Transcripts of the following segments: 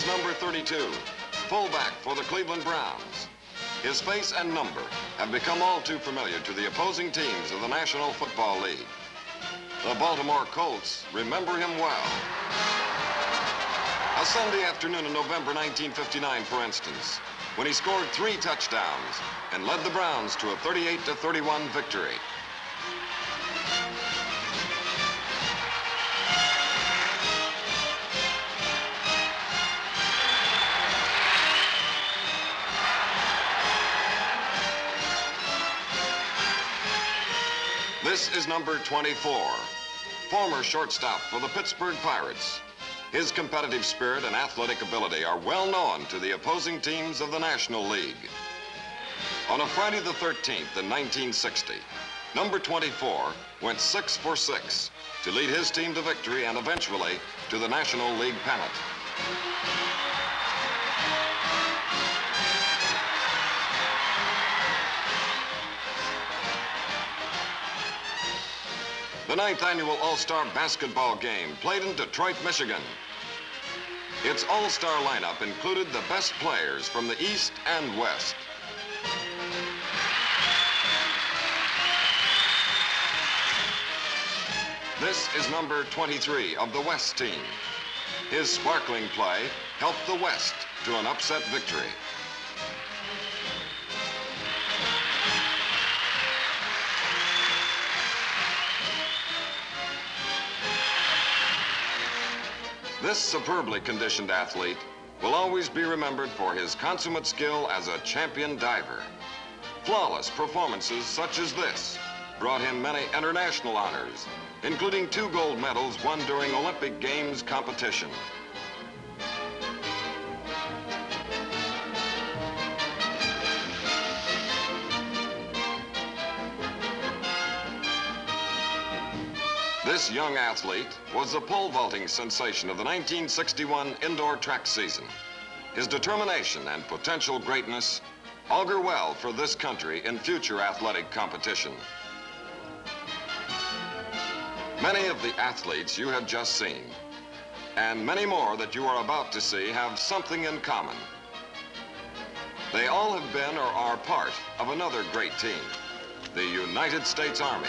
is number 32, fullback for the Cleveland Browns. His face and number have become all too familiar to the opposing teams of the National Football League. The Baltimore Colts remember him well. A Sunday afternoon in November 1959, for instance, when he scored 3 touchdowns and led the Browns to a 38-31 victory. This is number 24, former shortstop for the Pittsburgh Pirates. His competitive spirit and athletic ability are well known to the opposing teams of the National League. On a Friday the 13th in 1960, number 24 went 6 for 6 to lead his team to victory and eventually to the National League pennant. The 9th annual All-Star basketball game played in Detroit, Michigan. Its All-Star lineup included the best players from the East and West. This is number 23 of the West team. His sparkling play helped the West to an upset victory. This superbly conditioned athlete will always be remembered for his consummate skill as a champion diver. Flawless performances such as this brought him many international honors, including 2 gold medals won during Olympic Games competition. This young athlete was the pole vaulting sensation of the 1961 indoor track season. His determination and potential greatness augur well for this country in future athletic competition. Many of the athletes you have just seen, and many more that you are about to see, have something in common. They all have been or are part of another great team, the United States Army.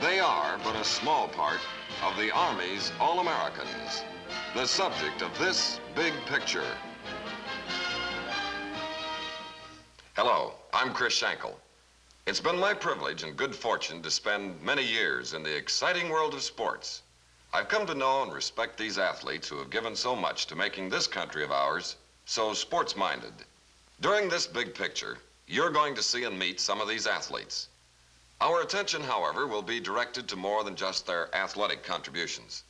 They are but a small part of the Army's All-Americans, the subject of this big picture. Hello, I'm Chris Schenkel. It's been my privilege and good fortune to spend many years in the exciting world of sports. I've come to know and respect these athletes who have given so much to making this country of ours so sports-minded. During this big picture, you're going to see and meet some of these athletes. Our attention, however, will be directed to more than just their athletic contributions.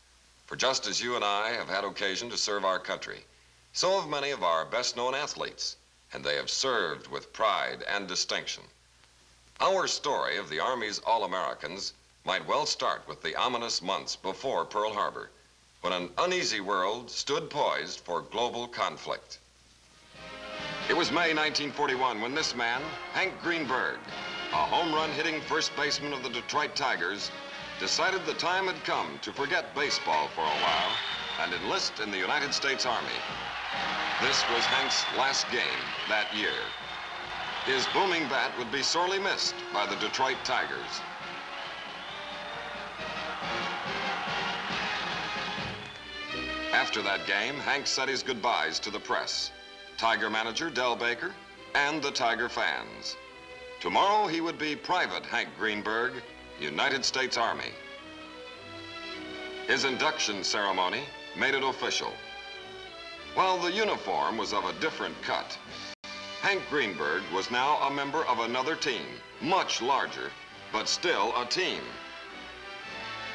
For just as you and I have had occasion to serve our country, so have many of our best-known athletes, and they have served with pride and distinction. Our story of the Army's All-Americans might well start with the ominous months before Pearl Harbor, when an uneasy world stood poised for global conflict. It was May 1941 when this man, Hank Greenberg, a home run hitting first baseman of the Detroit Tigers, decided the time had come to forget baseball for a while and enlist in the United States Army. This was Hank's last game that year. His booming bat would be sorely missed by the Detroit Tigers. After that game, Hank said his goodbyes to the press, Tiger manager Del Baker, and the Tiger fans. Tomorrow he would be Private Hank Greenberg, United States Army. His induction ceremony made it official. While the uniform was of a different cut, Hank Greenberg was now a member of another team, much larger, but still a team.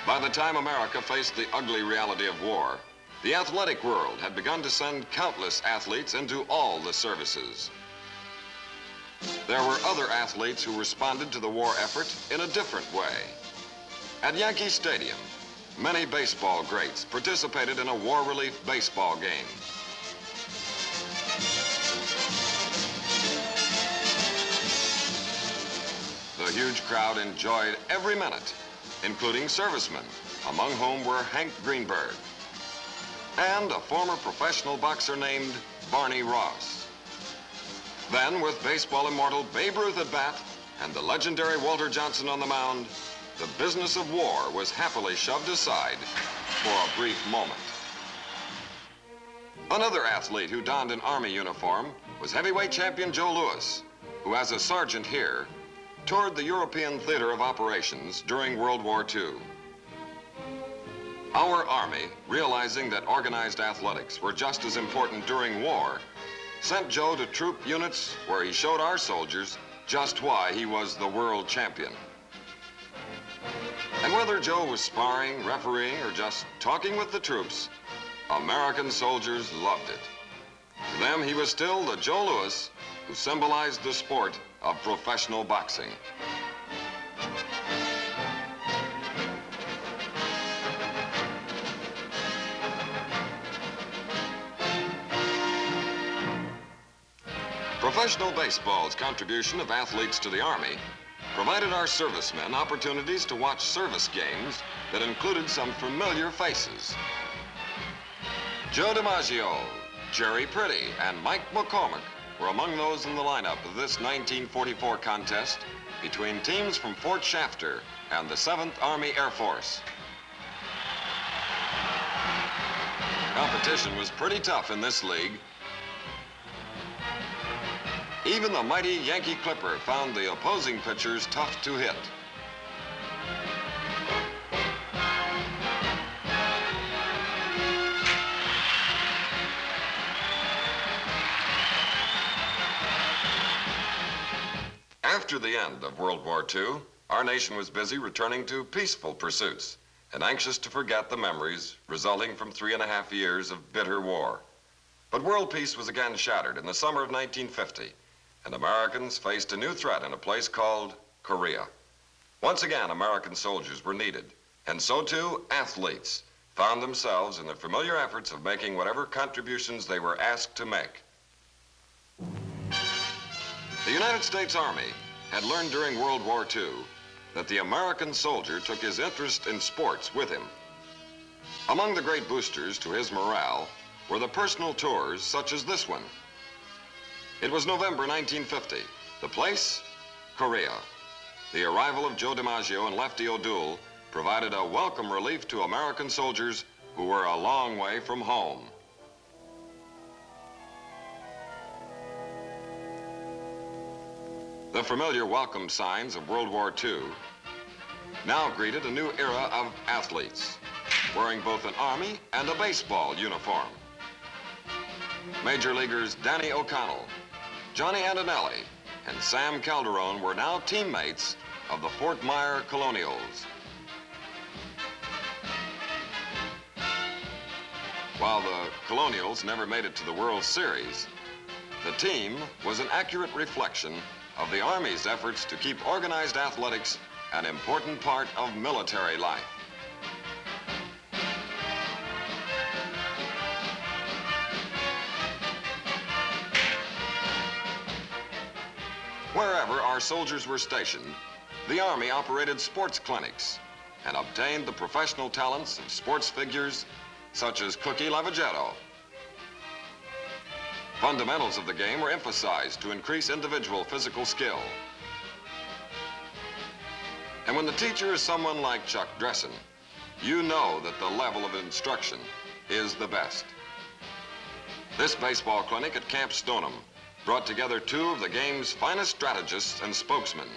By the time America faced the ugly reality of war, the athletic world had begun to send countless athletes into all the services. There were other athletes who responded to the war effort in a different way. At Yankee Stadium, many baseball greats participated in a war relief baseball game. The huge crowd enjoyed every minute, including servicemen, among whom were Hank Greenberg. and a former professional boxer named Barney Ross. Then, with baseball immortal Babe Ruth at bat and the legendary Walter Johnson on the mound, the business of war was happily shoved aside for a brief moment. Another athlete who donned an Army uniform was heavyweight champion Joe Louis, who as a sergeant here, toured the European theater of operations during World War II. Our Army, realizing that organized athletics were just as important during war, sent Joe to troop units where he showed our soldiers just why he was the world champion. And whether Joe was sparring, refereeing, or just talking with the troops, American soldiers loved it. To them, he was still the Joe Louis who symbolized the sport of professional boxing. Professional baseball's contribution of athletes to the Army provided our servicemen opportunities to watch service games that included some familiar faces. Joe DiMaggio, Jerry Pretty, and Mike McCormick were among those in the lineup of this 1944 contest between teams from Fort Shafter and the 7th Army Air Force. Competition was pretty tough in this league. Even the mighty Yankee Clipper found the opposing pitchers tough to hit. After the end of World War II, our nation was busy returning to peaceful pursuits and anxious to forget the memories resulting from 3.5 years of bitter war. But world peace was again shattered in the summer of 1950, and Americans faced a new threat in a place called Korea. Once again, American soldiers were needed, and so too athletes found themselves in the familiar efforts of making whatever contributions they were asked to make. The United States Army had learned during World War II that the American soldier took his interest in sports with him. Among the great boosters to his morale were the personal tours such as this one. It was November 1950. The place? Korea. The arrival of Joe DiMaggio and Lefty O'Doul provided a welcome relief to American soldiers who were a long way from home. The familiar welcome signs of World War II now greeted a new era of athletes, wearing both an Army and a baseball uniform. Major leaguers Danny O'Connell, Johnny Antonelli, and Sam Calderon were now teammates of the Fort Myer Colonials. While the Colonials never made it to the World Series, the team was an accurate reflection of the Army's efforts to keep organized athletics an important part of military life. Wherever our soldiers were stationed, the Army operated sports clinics and obtained the professional talents of sports figures such as Cookie Lavagetto. Fundamentals of the game were emphasized to increase individual physical skill. And when the teacher is someone like Chuck Dressen, you know that the level of instruction is the best. This baseball clinic at Camp Stoneham brought together two of the game's finest strategists and spokesmen,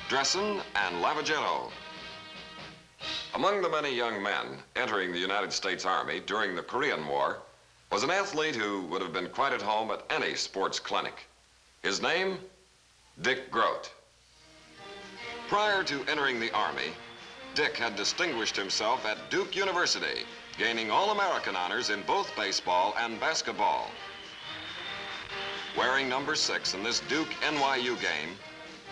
Dressen and Lavagetto. Among the many young men entering the United States Army during the Korean War was an athlete who would have been quite at home at any sports clinic. His name, Dick Groat. Prior to entering the Army, Dick had distinguished himself at Duke University, gaining All-American honors in both baseball and basketball. Wearing number 6 in this Duke NYU game,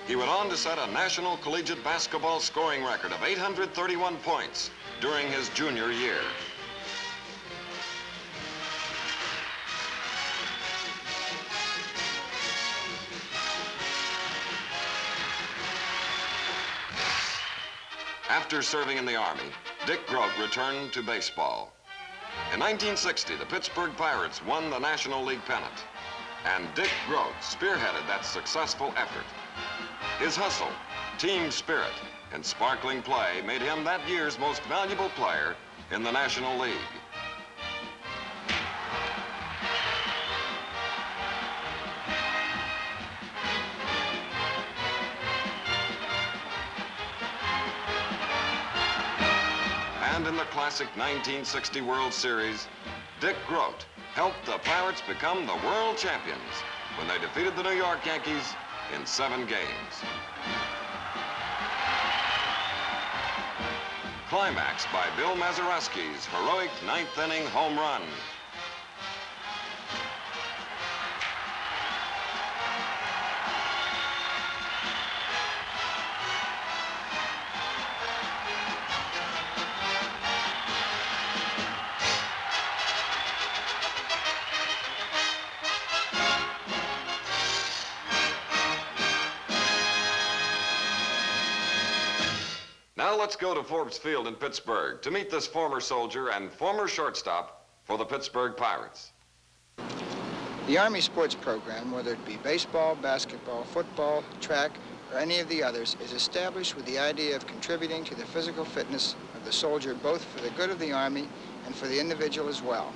he went on to set a national collegiate basketball scoring record of 831 points during his junior year. After serving in the Army, Dick Groat returned to baseball. In 1960, the Pittsburgh Pirates won the National League pennant, and Dick Groat spearheaded that successful effort. His hustle, team spirit, and sparkling play made him that year's most valuable player in the National League. And in the classic 1960 World Series, Dick Groat helped the Pirates become the world champions when they defeated the New York Yankees in 7 games. Climaxed by Bill Mazeroski's heroic 9th inning home run. Now let's go to Forbes Field in Pittsburgh to meet this former soldier and former shortstop for the Pittsburgh Pirates. The Army sports program, whether it be baseball, basketball, football, track, or any of the others, is established with the idea of contributing to the physical fitness of the soldier, both for the good of the Army and for the individual as well.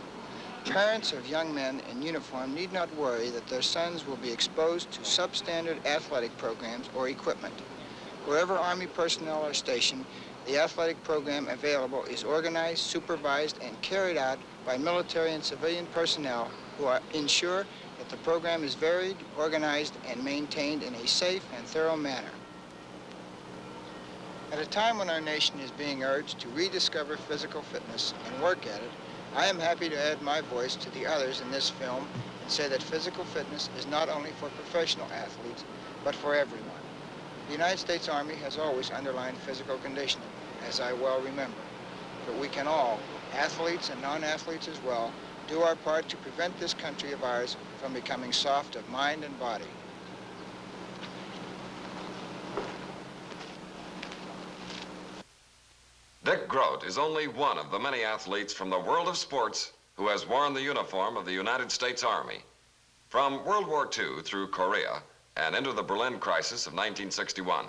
Parents of young men in uniform need not worry that their sons will be exposed to substandard athletic programs or equipment. Wherever Army personnel are stationed, the athletic program available is organized, supervised, and carried out by military and civilian personnel who ensure that the program is varied, organized, and maintained in a safe and thorough manner. At a time when our nation is being urged to rediscover physical fitness and work at it, I am happy to add my voice to the others in this film and say that physical fitness is not only for professional athletes, but for everyone. The United States Army has always underlined physical conditioning, as I well remember. But we can all, athletes and non-athletes as well, do our part to prevent this country of ours from becoming soft of mind and body. Dick Groat is only one of the many athletes from the world of sports who has worn the uniform of the United States Army. From World War II through Korea, and into the Berlin crisis of 1961,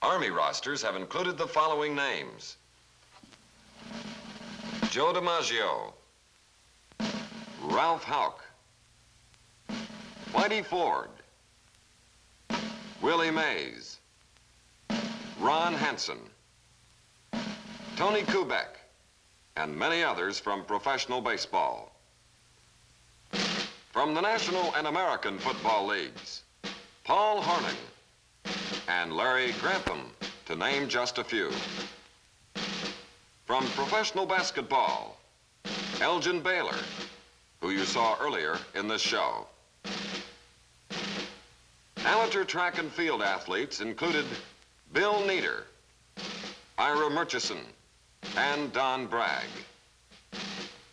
Army rosters have included the following names: Joe DiMaggio, Ralph Houck, Whitey Ford, Willie Mays, Ron Hansen, Tony Kubek, and many others from professional baseball. From the National and American Football Leagues, Paul Hornung and Larry Grantham, to name just a few. From professional basketball, Elgin Baylor, who you saw earlier in this show. Amateur track and field athletes included Bill Nieder, Ira Murchison, and Don Bragg.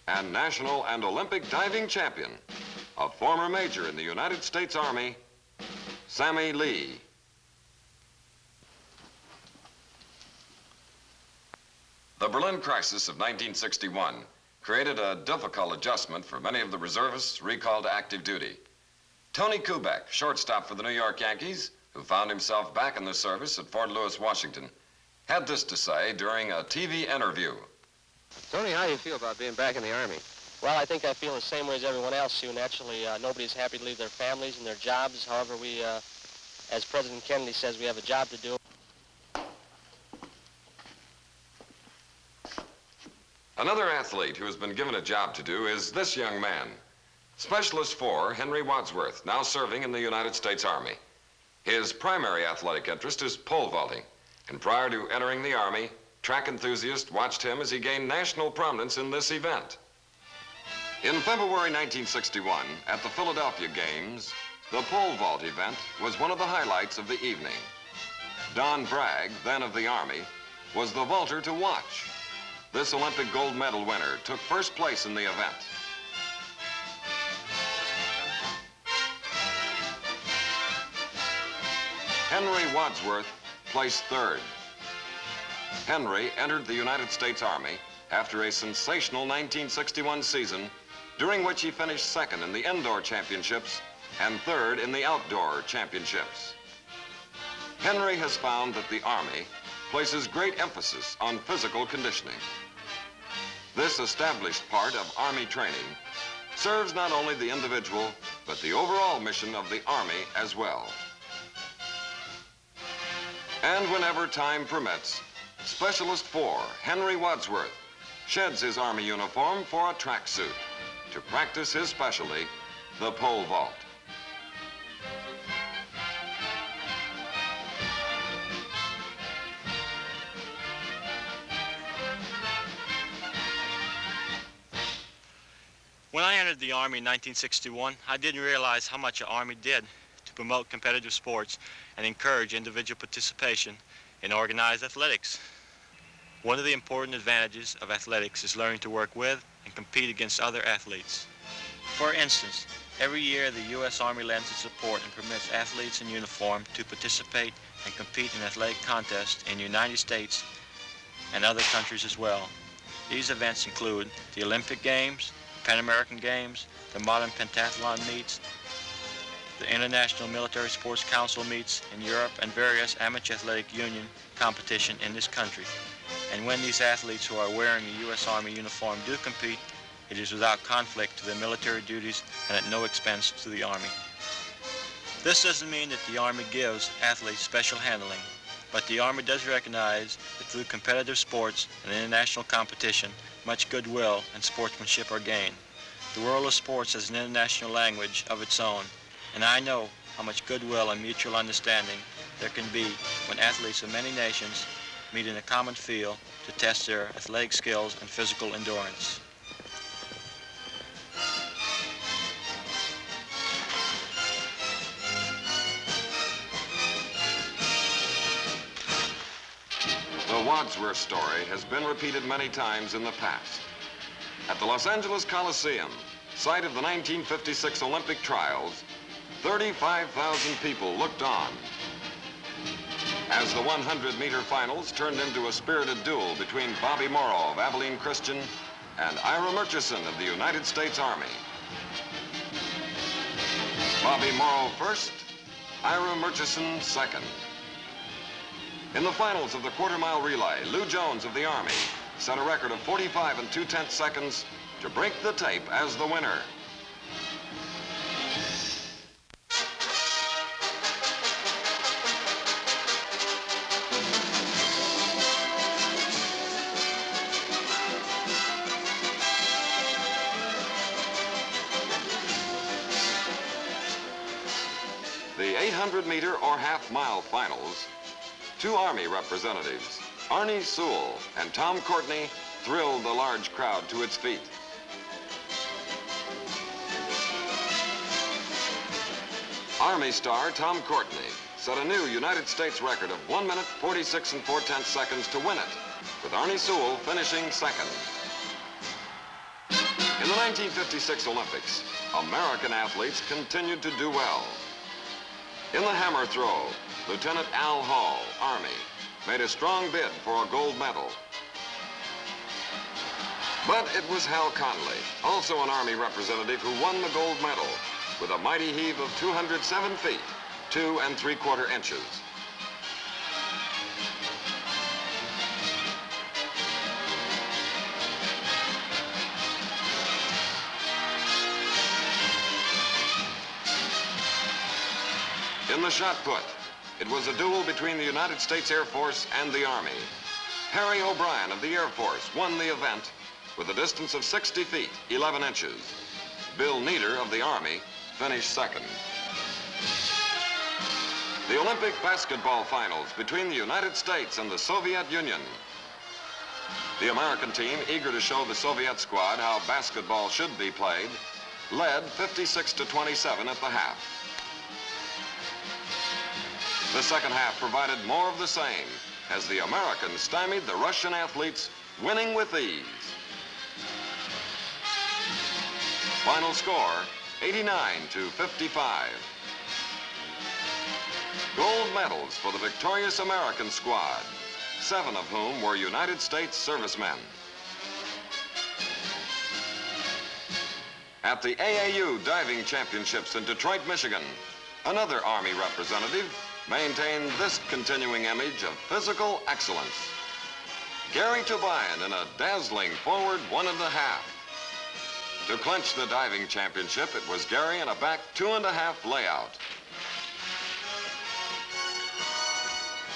And national and Olympic diving champion, a former major in the United States Army, Sammy Lee. The Berlin crisis of 1961 created a difficult adjustment for many of the reservists recalled to active duty. Tony Kubek, shortstop for the New York Yankees, who found himself back in the service at Fort Lewis, Washington, had this to say during a TV interview. Tony, how do you feel about being back in the Army? Well, I think I feel the same way as everyone else, Sue. Naturally, nobody's happy to leave their families and their jobs. However, we, as President Kennedy says, we have a job to do. Another athlete who has been given a job to do is this young man, Specialist 4, Henry Wadsworth, now serving in the United States Army. His primary athletic interest is pole vaulting, and prior to entering the Army, track enthusiasts watched him as he gained national prominence in this event. In February 1961, at the Philadelphia Games, the pole vault event was one of the highlights of the evening. Don Bragg, then of the Army, was the vaulter to watch. This Olympic gold medal winner took first place in the event. Henry Wadsworth placed third. Henry entered the United States Army after a sensational 1961 season, during which he finished second in the indoor championships and third in the outdoor championships. Henry has found that the Army places great emphasis on physical conditioning. This established part of Army training serves not only the individual, but the overall mission of the Army as well. And whenever time permits, Specialist 4, Henry Wadsworth, sheds his Army uniform for a tracksuit to practice his specialty, the pole vault. When I entered the Army in 1961, I didn't realize how much the Army did to promote competitive sports and encourage individual participation in organized athletics. One of the important advantages of athletics is learning to work with and compete against other athletes. For instance, every year the U.S. Army lends its support and permits athletes in uniform to participate and compete in athletic contests in the United States and other countries as well. These events include the Olympic Games, Pan American Games, the Modern Pentathlon meets, the International Military Sports Council meets in Europe, and various amateur athletic union competition in this country. And when these athletes who are wearing a U.S. Army uniform do compete, it is without conflict to their military duties and at no expense to the Army. This doesn't mean that the Army gives athletes special handling, but the Army does recognize that through competitive sports and international competition, much goodwill and sportsmanship are gained. The world of sports has an international language of its own, and I know how much goodwill and mutual understanding there can be when athletes of many nations meet in a common field to test their athletic skills and physical endurance. The Wadsworth story has been repeated many times in the past. At the Los Angeles Coliseum, site of the 1956 Olympic trials, 35,000 people looked on as the 100-meter finals turned into a spirited duel between Bobby Morrow of Abilene Christian and Ira Murchison of the United States Army. Bobby Morrow first, Ira Murchison second. In the finals of the quarter-mile relay, Lou Jones of the Army set a record of 45 2/10 seconds to break the tape as the winner. The 800-meter or half-mile finals, two Army representatives, Arnie Sewell and Tom Courtney, thrilled the large crowd to its feet. Army star Tom Courtney set a new United States record of 1 minute 46 4/10 seconds to win it, with Arnie Sewell finishing second. In the 1956 Olympics, American athletes continued to do well. In the hammer throw, Lieutenant Al Hall, Army, made a strong bid for a gold medal. But it was Hal Conley, also an Army representative, who won the gold medal with a mighty heave of 207 feet, 2 3/4 inches. In the shot put, it was a duel between the United States Air Force and the Army. Harry O'Brien of the Air Force won the event with a distance of 60 feet, 11 inches. Bill Nieder of the Army finished second. The Olympic basketball finals between the United States and the Soviet Union. The American team, eager to show the Soviet squad how basketball should be played, led 56-27 at the half. The second half provided more of the same as the Americans stymied the Russian athletes, winning with ease. Final score, 89-55. Gold medals for the victorious American squad, 7 of whom were United States servicemen. At the AAU Diving Championships in Detroit, Michigan, another Army representative maintained this continuing image of physical excellence. Gary Tobian in a dazzling forward 1.5. To clinch the diving championship, it was Gary in a back 2.5 layout.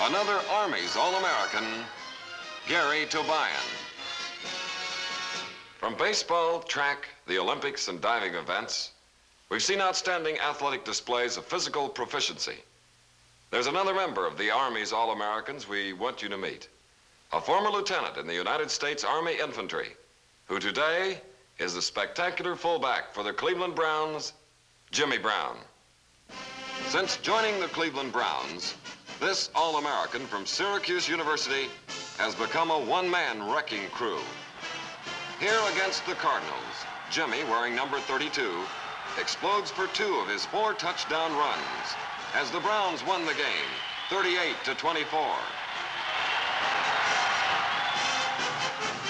Another Army's All-American, Gary Tobian. From baseball, track, the Olympics, and diving events, we've seen outstanding athletic displays of physical proficiency. There's another member of the Army's All-Americans we want you to meet. A former lieutenant in the United States Army Infantry, who today is the spectacular fullback for the Cleveland Browns, Jimmy Brown. Since joining the Cleveland Browns, this All-American from Syracuse University has become a one-man wrecking crew. Here against the Cardinals, Jimmy, wearing number 32, explodes for 2 of his 4 touchdown runs as the Browns won the game, 38-24.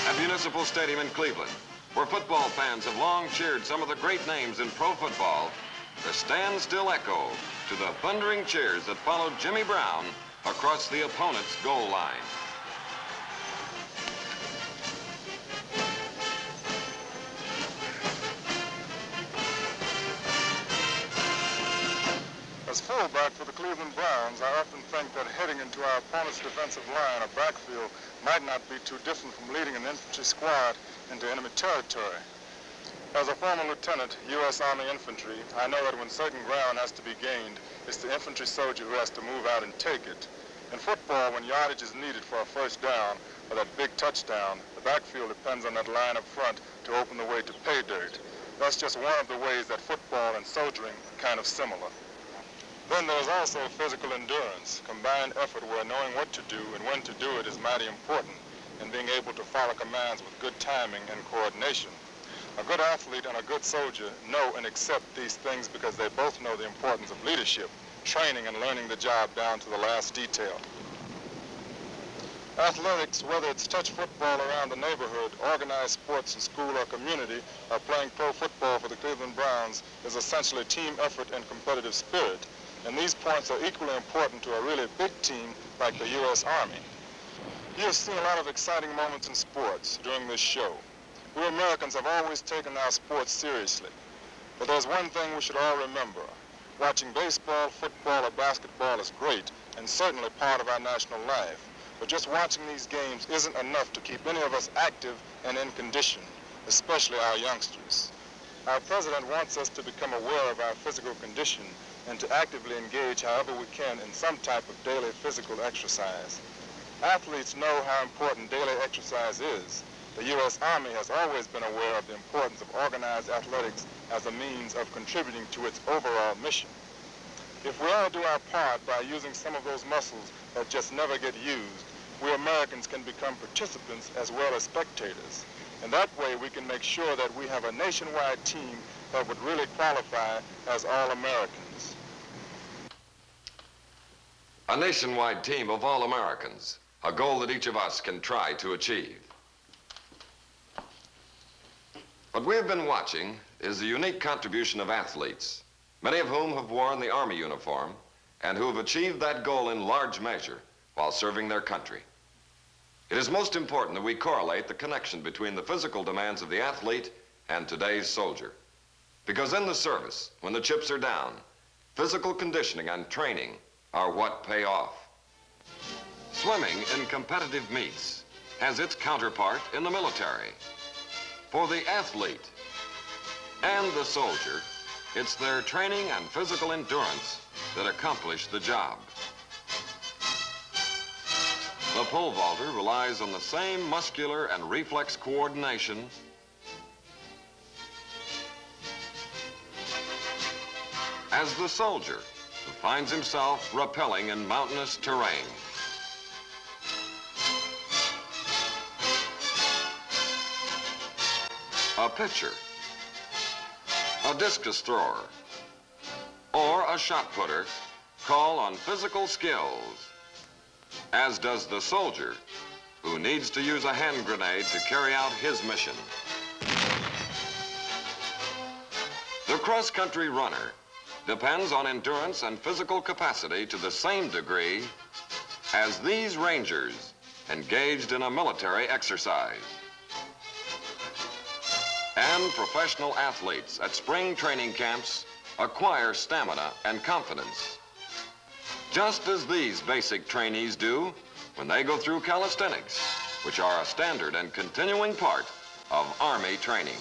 At Municipal Stadium in Cleveland, where football fans have long cheered some of the great names in pro football, the stands still echo to the thundering cheers that followed Jimmy Brown across the opponent's goal line. As fullback for the Cleveland Browns, I often think that heading into our opponent's defensive line or backfield might not be too different from leading an infantry squad into enemy territory. As a former lieutenant, U.S. Army Infantry, I know that when certain ground has to be gained, it's the infantry soldier who has to move out and take it. In football, when yardage is needed for a first down or that big touchdown, the backfield depends on that line up front to open the way to pay dirt. That's just one of the ways that football and soldiering are kind of similar. Then there's also physical endurance, combined effort where knowing what to do and when to do it is mighty important, and being able to follow commands with good timing and coordination. A good athlete and a good soldier know and accept these things because they both know the importance of leadership, training and learning the job down to the last detail. Athletics, whether it's touch football around the neighborhood, organized sports in school or community, or playing pro football for the Cleveland Browns, is essentially team effort and competitive spirit. And these points are equally important to a really big team like the U.S. Army. You have seen a lot of exciting moments in sports during this show. We Americans have always taken our sports seriously. But there's one thing we should all remember. Watching baseball, football, or basketball is great, and certainly part of our national life. But just watching these games isn't enough to keep any of us active and in condition, especially our youngsters. Our president wants us to become aware of our physical condition and to actively engage however we can in some type of daily physical exercise. Athletes know how important daily exercise is. The U.S. Army has always been aware of the importance of organized athletics as a means of contributing to its overall mission. If we all do our part by using some of those muscles that just never get used, we Americans can become participants as well as spectators. And that way we can make sure that we have a nationwide team that would really qualify as All-Americans. A nationwide team of All-Americans, a goal that each of us can try to achieve. What we have been watching is the unique contribution of athletes, many of whom have worn the Army uniform and who have achieved that goal in large measure while serving their country. It is most important that we correlate the connection between the physical demands of the athlete and today's soldier. Because in the service, when the chips are down, physical conditioning and training are what pay off. Swimming in competitive meets has its counterpart in the military. For the athlete and the soldier, it's their training and physical endurance that accomplish the job. The pole vaulter relies on the same muscular and reflex coordination as the soldier who finds himself rappelling in mountainous terrain. A pitcher, a discus thrower, or a shot putter call on physical skills, as does the soldier who needs to use a hand grenade to carry out his mission. cross-country runner depends on endurance and physical capacity to the same degree as these Rangers engaged in a military exercise. And professional athletes at spring training camps acquire stamina and confidence, just as these basic trainees do when they go through calisthenics, which are a standard and continuing part of Army training.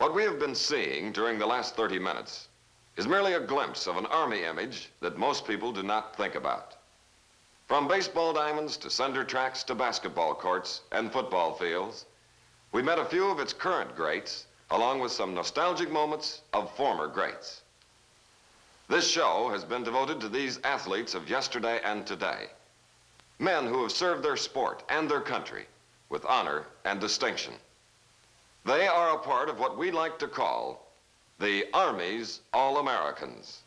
What we have been seeing during the last 30 minutes is merely a glimpse of an Army image that most people do not think about. From baseball diamonds to cinder tracks to basketball courts and football fields, we met a few of its current greats, along with some nostalgic moments of former greats. This show has been devoted to these athletes of yesterday and today, men who have served their sport and their country with honor and distinction. They are a part of what we like to call the Army's All-Americans.